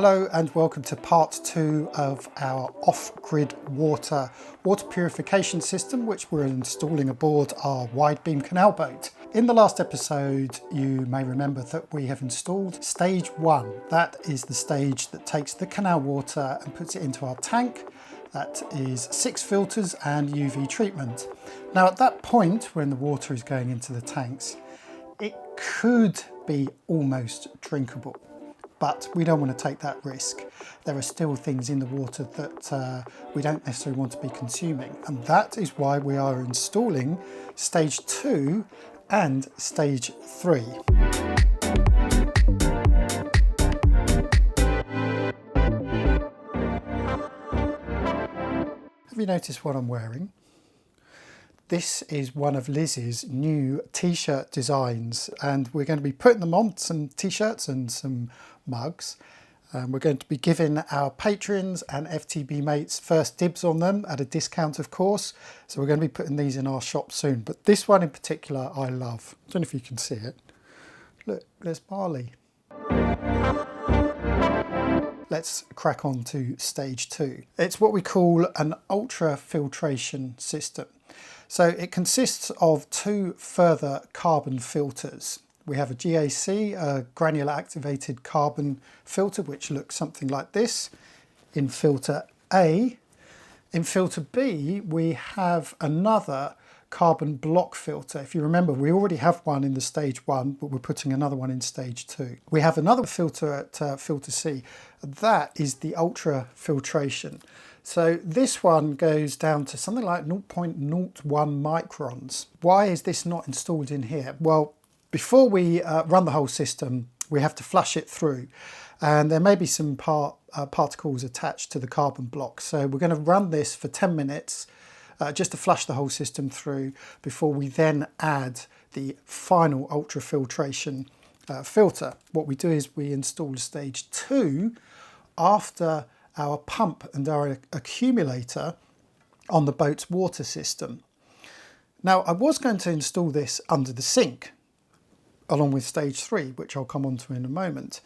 Hello and welcome to part 2 of our OffGridWater water purification system, which we're installing aboard our widebeam canal boat. In the last episode, you may remember that we have installed stage 1. That is the stage that takes the canal water and puts it into our tank. That is 6 filters and UV treatment. Now at that point, when the water is going into the tanks, it could be almost drinkable. But we don't want to take that risk. There are still things in the water that we don't necessarily want to be consuming. And that is why we are installing stage 2 and stage 3. Have you noticed what I'm wearing? This is one of Liz's new t-shirt designs, and we're going to be putting them on some t-shirts and some mugs. We're going to be giving our patrons and FTB mates first dibs on them at a discount, of course. So we're going to be putting these in our shop soon. But this one in particular I love. I don't know if you can see it. Look, there's barley. Let's crack on to stage 2. It's what we call an ultrafiltration system. So it consists of 2 further carbon filters. We have a GAC, a granular activated carbon filter, which looks something like this in filter A. In filter B, we have another carbon block filter. If you remember, we already have one in the stage 1, but we're putting another one in stage 2. We have another filter at filter C. That is the ultrafiltration. So this one goes down to something like 0.01 microns. Why is this not installed in here? Well, before we run the whole system, we have to flush it through. And there may be some particles attached to the carbon block. So we're going to run this for 10 minutes just to flush the whole system through before we then add the final ultrafiltration filter. What we do is we install stage 2 after our pump and our accumulator on the boat's water system. Now, I was going to install this under the sink along with stage 3, which I'll come on to in a moment.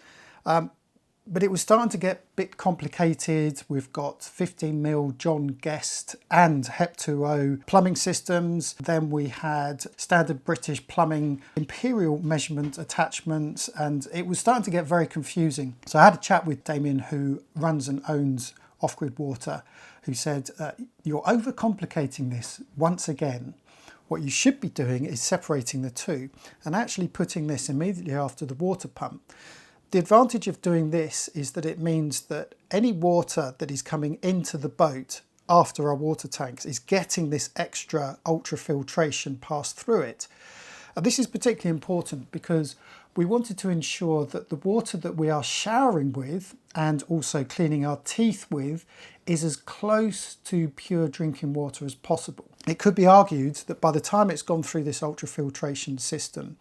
But it was starting to get a bit complicated. We've got 15mm John Guest and HEP2O plumbing systems. Then we had standard British plumbing imperial measurement attachments, and it was starting to get very confusing. So I had a chat with Damien, who runs and owns OffGridWater, who said, you're overcomplicating this once again. What you should be doing is separating the 2 and actually putting this immediately after the water pump. The advantage of doing this is that it means that any water that is coming into the boat after our water tanks is getting this extra ultrafiltration passed through it. And this is particularly important because we wanted to ensure that the water that we are showering with and also cleaning our teeth with is as close to pure drinking water as possible. It could be argued that by the time it's gone through this ultrafiltration system,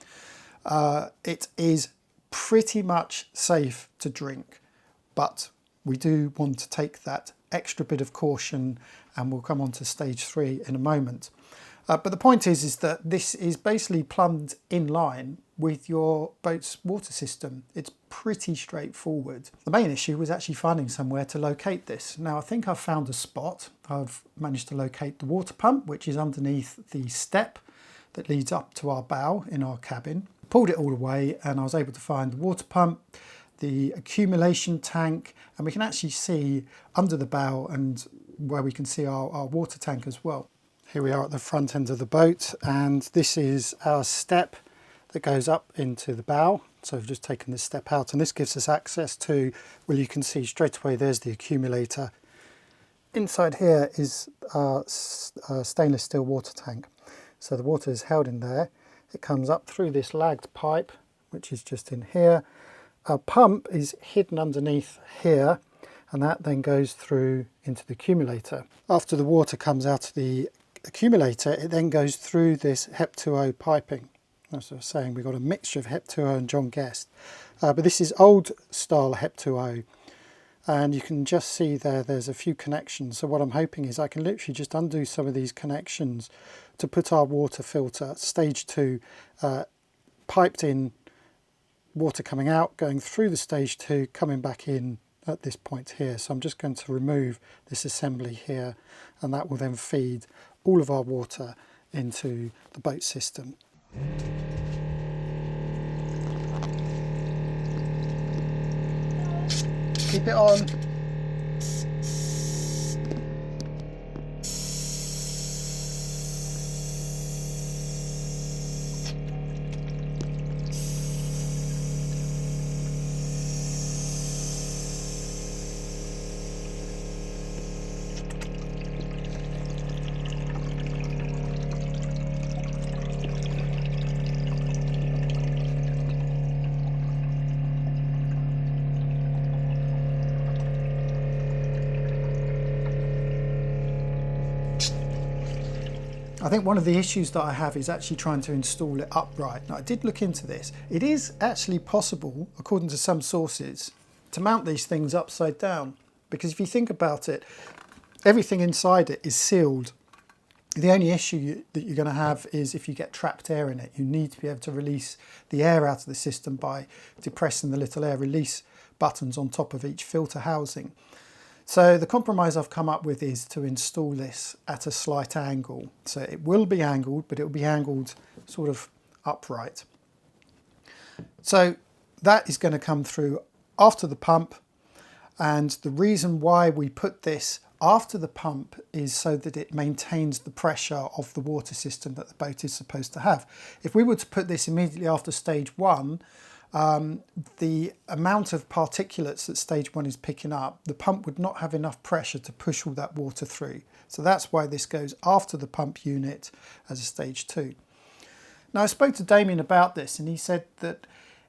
it is pretty much safe to drink, but we do want to take that extra bit of caution, and we'll come on to stage 3 in a moment. But the point is that this is basically plumbed in line with your boat's water system. It's pretty straightforward. The main issue was actually finding somewhere to locate this. Now I think I've found a spot. I've managed to locate the water pump, which is underneath the step that leads up to our bow in our cabin. Pulled it all away and I was able to find the water pump, the accumulation tank, and we can actually see under the bow and where we can see our water tank as well. Here we are at the front end of the boat, and this is our step that goes up into the bow. So we've just taken this step out, and this gives us access to, well, you can see straight away there's the accumulator. Inside here is our stainless steel water tank. So the water is held in there. It comes up through this lagged pipe, which is just in here. Our pump is hidden underneath here, and that then goes through into the accumulator. After the water comes out of the accumulator, it then goes through this HEP2O piping. As I was saying, we've got a mixture of HEP2O and John Guest. But this is old style HEP2O. And you can just see there's a few connections. So what I'm hoping is I can literally just undo some of these connections to put our water filter, stage 2, piped in, water coming out, going through the stage 2, coming back in at this point here. So I'm just going to remove this assembly here, and that will then feed all of our water into the boat system. Keep it on. I think one of the issues that I have is actually trying to install it upright. Now, I did look into this. It is actually possible, according to some sources, to mount these things upside down. Because if you think about it, everything inside it is sealed. The only issue that you're going to have is if you get trapped air in it. You need to be able to release the air out of the system by depressing the little air release buttons on top of each filter housing. So the compromise I've come up with is to install this at a slight angle. So it will be angled, but it will be angled sort of upright. So that is going to come through after the pump. And the reason why we put this after the pump is so that it maintains the pressure of the water system that the boat is supposed to have. If we were to put this immediately after stage 1, the amount of particulates that stage 1 is picking up, the pump would not have enough pressure to push all that water through. So that's why this goes after the pump unit as a stage 2. Now, I spoke to Damien about this, and he said that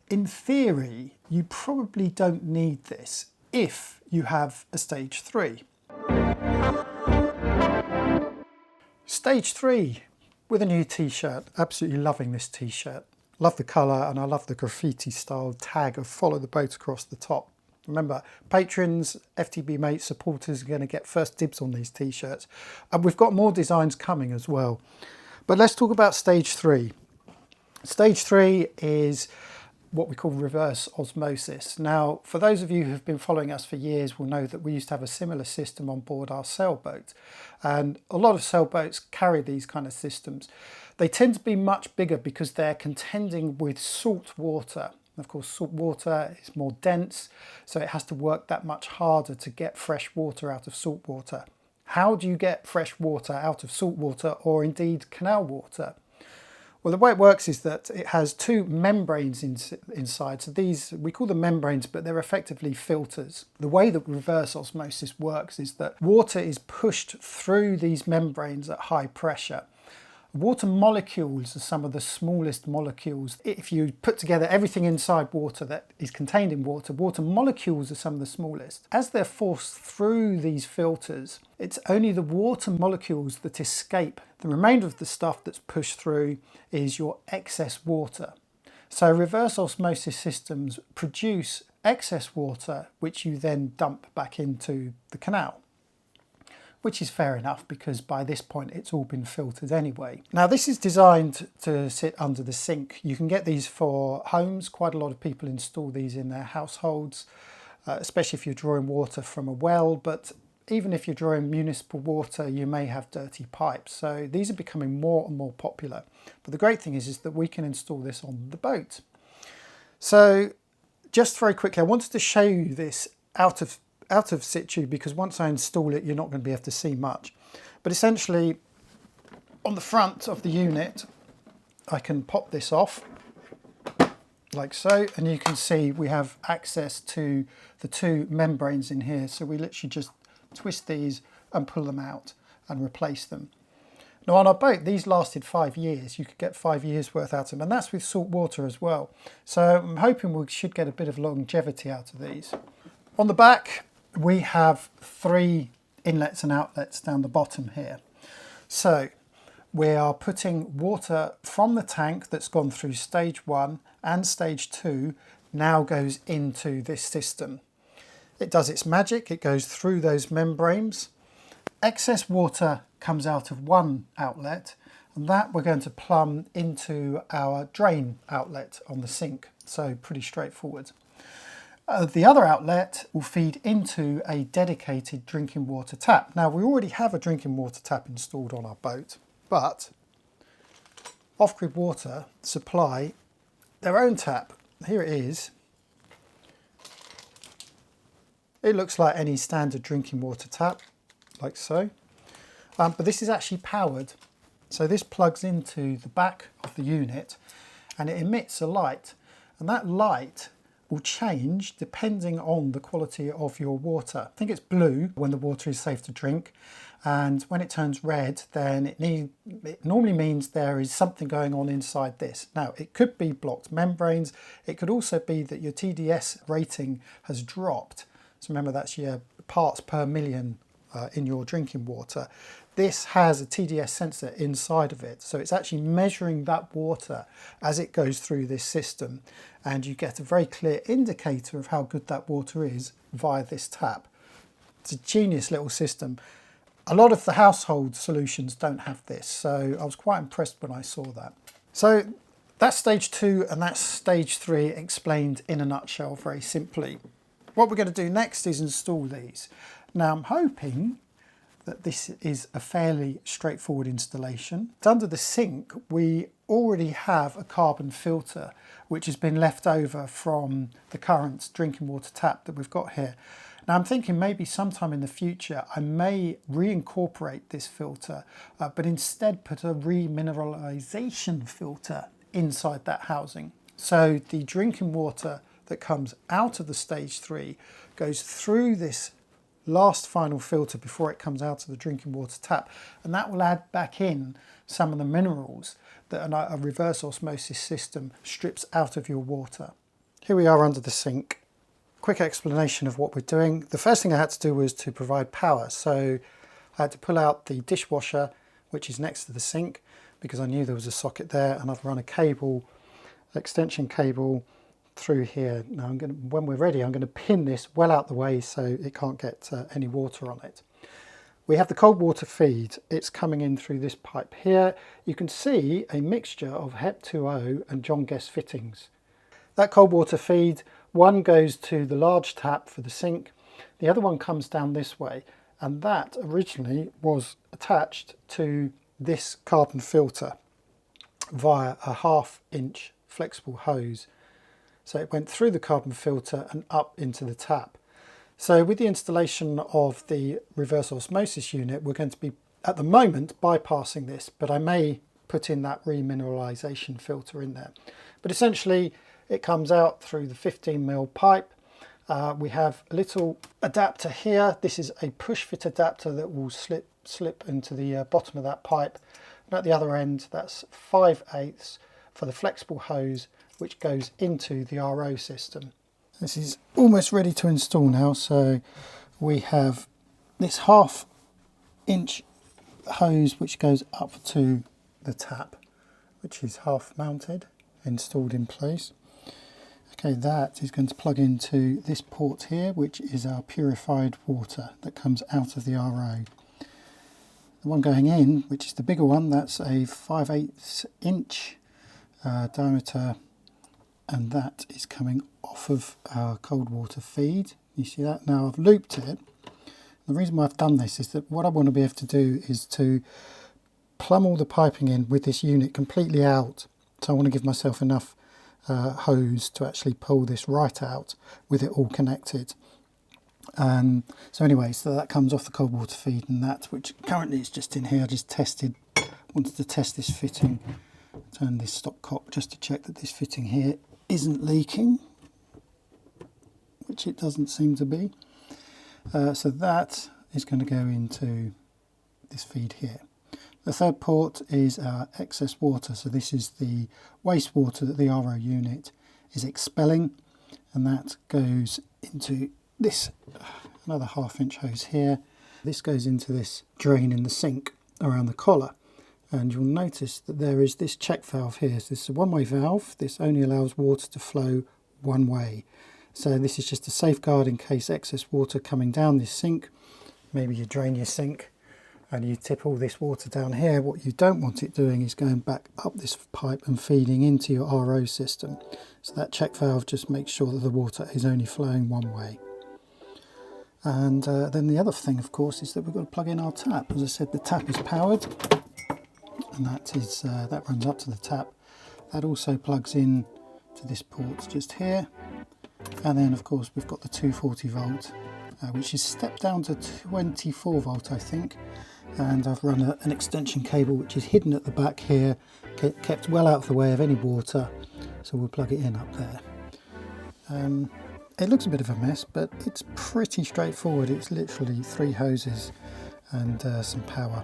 in theory you probably don't need this if you have a stage 3. Stage 3 with a new t-shirt. Absolutely loving this t-shirt. Love the colour, and I love the graffiti style tag of Follow the Boat across the top. Remember, patrons, FTB mates, supporters are going to get first dibs on these t-shirts. And we've got more designs coming as well. But let's talk about stage 3. Stage 3 is what we call reverse osmosis. Now, for those of you who have been following us for years will know that we used to have a similar system on board our sailboat. And a lot of sailboats carry these kind of systems. They tend to be much bigger because they're contending with salt water. Of course, salt water is more dense, so it has to work that much harder to get fresh water out of salt water. How do you get fresh water out of salt water, or indeed canal water? Well, the way it works is that it has 2 membranes inside. So these, we call them membranes, but they're effectively filters. The way that reverse osmosis works is that water is pushed through these membranes at high pressure. Water molecules are some of the smallest molecules. If you put together everything inside water that is contained in water, water molecules are some of the smallest. As they're forced through these filters, it's only the water molecules that escape. The remainder of the stuff that's pushed through is your excess water. So reverse osmosis systems produce excess water, which you then dump back into the canal. Which is fair enough, because by this point it's all been filtered anyway. Now, this is designed to sit under the sink. You can get these for homes. Quite a lot of people install these in their households, especially if you're drawing water from a well, but even if you're drawing municipal water, you may have dirty pipes. So these are becoming more and more popular. But the great thing is that we can install this on the boat. So just very quickly, I wanted to show you this out of situ, because once I install it, you're not going to be able to see much. But essentially, on the front of the unit, I can pop this off like so, and you can see we have access to the 2 membranes in here. So we literally just twist these and pull them out and replace them. Now, on our boat, these lasted 5 years. You could get 5 years worth out of them, and that's with salt water as well. So I'm hoping we should get a bit of longevity out of these. On the back, we have 3 inlets and outlets down the bottom here. So we are putting water from the tank that's gone through stage 1 and stage 2 now goes into this system. It does its magic, it goes through those membranes. Excess water comes out of one outlet, and that we're going to plumb into our drain outlet on the sink. So pretty straightforward. The other outlet will feed into a dedicated drinking water tap. Now, we already have a drinking water tap installed on our boat, but OffGridWater supply their own tap. Here it is. It looks like any standard drinking water tap, like so. But this is actually powered. So this plugs into the back of the unit and it emits a light. And that light will change depending on the quality of your water. I think it's blue when the water is safe to drink, and when it turns red, then it normally means there is something going on inside this. Now, it could be blocked membranes. It could also be that your TDS rating has dropped. So remember, that's your parts per million in your drinking water. This has a TDS sensor inside of it, so it's actually measuring that water as it goes through this system, and you get a very clear indicator of how good that water is via this tap. It's a genius little system. A lot of the household solutions don't have this, so I was quite impressed when I saw that. So that's stage 2 and that's stage 3 explained in a nutshell very simply. What we're going to do next is install these. Now, I'm hoping that this is a fairly straightforward installation. Under the sink, we already have a carbon filter which has been left over from the current drinking water tap that we've got here. Now, I'm thinking maybe sometime in the future I may reincorporate this filter, but instead put a remineralization filter inside that housing. So the drinking water that comes out of the stage 3 goes through this last final filter before it comes out of the drinking water tap, and that will add back in some of the minerals that a reverse osmosis system strips out of your water. Here we are under the sink. Quick explanation of what we're doing. The first thing I had to do was to provide power, so I had to pull out the dishwasher which is next to the sink because I knew there was a socket there, and I've run a cable, extension cable, through here. Now when we're ready, I'm going to pin this well out the way so it can't get any water on it. We have the cold water feed. It's coming in through this pipe here. You can see a mixture of HEP2O and John Guest fittings. That cold water feed, one goes to the large tap for the sink, the other one comes down this way, and that originally was attached to this carbon filter via a 1/2 inch flexible hose. So it went through the carbon filter and up into the tap. So with the installation of the reverse osmosis unit, we're going to be, at the moment, bypassing this, but I may put in that remineralization filter in there. But essentially, it comes out through the 15mm pipe. We have a little adapter here. This is a push fit adapter that will slip into the bottom of that pipe. And at the other end, that's 5/8 for the flexible hose, which goes into the RO system. This is almost ready to install now, so we have this 1/2 inch hose which goes up to the tap, which is half mounted, installed in place. Okay, that is going to plug into this port here, which is our purified water that comes out of the RO. The one going in, which is the bigger one, that's a 5/8 inch diameter, and that is coming off of our cold water feed. You see that? Now I've looped it. The reason why I've done this is that what I want to be able to do is to plumb all the piping in with this unit completely out. So I want to give myself enough hose to actually pull this right out with it all connected. So anyway, so that comes off the cold water feed, and that, which currently is just in here, I just wanted to test this fitting. Turn this stopcock just to check that this fitting here isn't leaking, which it doesn't seem to be. So that is going to go into this feed here. The third port is our excess water, so this is the wastewater that the RO unit is expelling, and that goes into this, another 1/2 inch hose here. This goes into this drain in the sink around the collar, and you'll notice that there is this check valve here. So this is a one-way valve. This only allows water to flow one way. So this is just a safeguard in case excess water coming down this sink. Maybe you drain your sink and you tip all this water down here, what you don't want it doing is going back up this pipe and feeding into your RO system. So that check valve just makes sure that the water is only flowing one way. And then the other thing, of course, is that we've got to plug in our tap. As I said, the tap is powered, and that runs up to the tap. That also plugs in to this port just here. And then, of course, we've got the 240 volt, which is stepped down to 24 volt, I think. And I've run an extension cable which is hidden at the back here, kept well out of the way of any water, so we'll plug it in up there. It looks a bit of a mess, but it's pretty straightforward. It's literally 3 hoses and some power.